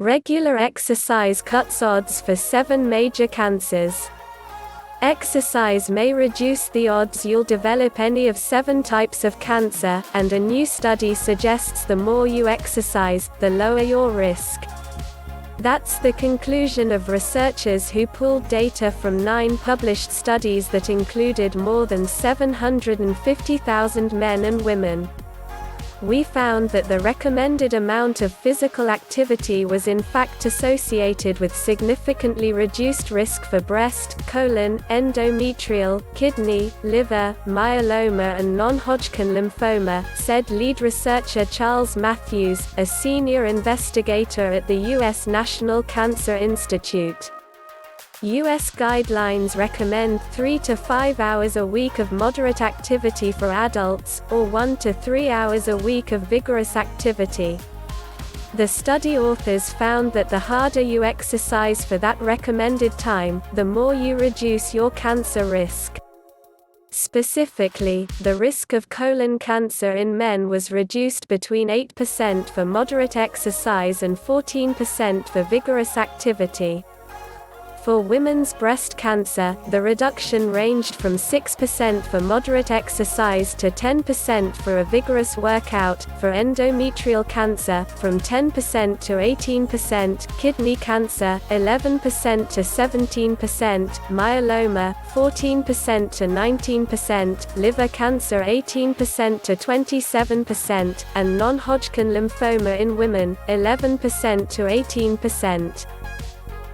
Regular exercise cuts odds for 7 major cancers. Exercise may reduce the odds you'll develop any of 7 types of cancer, and a new study suggests the more you exercise, the lower your risk. That's the conclusion of researchers who pooled data from 9 published studies that included more than 750,000 men and women. We found that the recommended amount of physical activity was in fact associated with significantly reduced risk for breast, colon, endometrial, kidney, liver, myeloma and non-Hodgkin lymphoma, said lead researcher Charles Matthews, a senior investigator at the U.S. National Cancer Institute. U.S. guidelines recommend 3 to 5 hours a week of moderate activity for adults, or 1 to 3 hours a week of vigorous activity. The study authors found that the harder you exercise for that recommended time, the more you reduce your cancer risk. Specifically, the risk of colon cancer in men was reduced between 8% for moderate exercise and 14% for vigorous activity. For women's breast cancer, the reduction ranged from 6% for moderate exercise to 10% for a vigorous workout. For endometrial cancer, from 10% to 18%, kidney cancer, 11% to 17%, myeloma, 14% to 19%, liver cancer 18% to 27%, and non-Hodgkin lymphoma in women, 11% to 18%.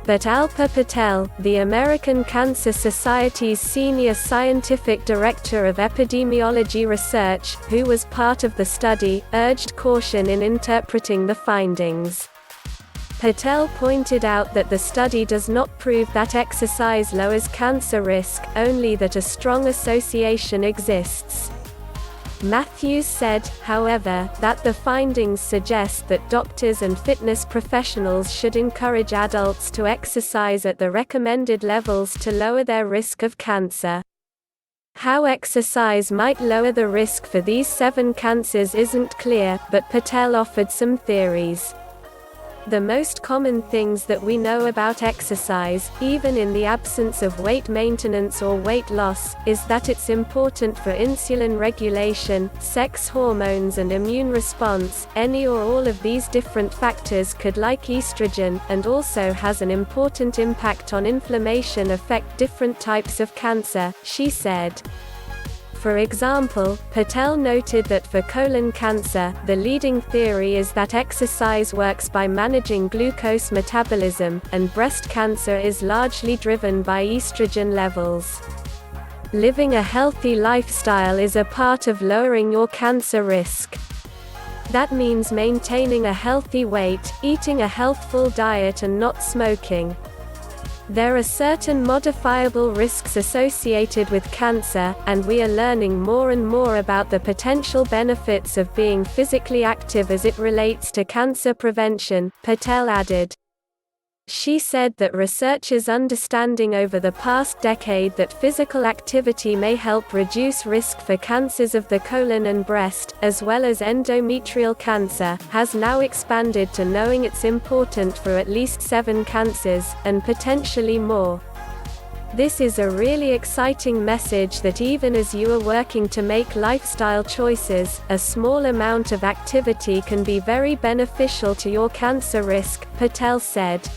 But Alpa Patel, the American Cancer Society's senior scientific director of epidemiology research, who was part of the study, urged caution in interpreting the findings. Patel pointed out that the study does not prove that exercise lowers cancer risk, only that a strong association exists. Matthews said, however, that the findings suggest that doctors and fitness professionals should encourage adults to exercise at the recommended levels to lower their risk of cancer. How exercise might lower the risk for these 7 cancers isn't clear, but Patel offered some theories. The most common things that we know about exercise, even in the absence of weight maintenance or weight loss, is that it's important for insulin regulation, sex hormones and immune response. Any or all of these different factors could, like estrogen, and also has an important impact on inflammation, affect different types of cancer, she said. For example, Patel noted that for colon cancer, the leading theory is that exercise works by managing glucose metabolism, and breast cancer is largely driven by estrogen levels. Living a healthy lifestyle is a part of lowering your cancer risk. That means maintaining a healthy weight, eating a healthful diet and not smoking. There are certain modifiable risks associated with cancer, and we are learning more and more about the potential benefits of being physically active as it relates to cancer prevention, Patel added. She said that researchers' understanding over the past decade that physical activity may help reduce risk for cancers of the colon and breast, as well as endometrial cancer, has now expanded to knowing it's important for at least 7 cancers, and potentially more. This is a really exciting message that even as you are working to make lifestyle choices, a small amount of activity can be very beneficial to your cancer risk, Patel said.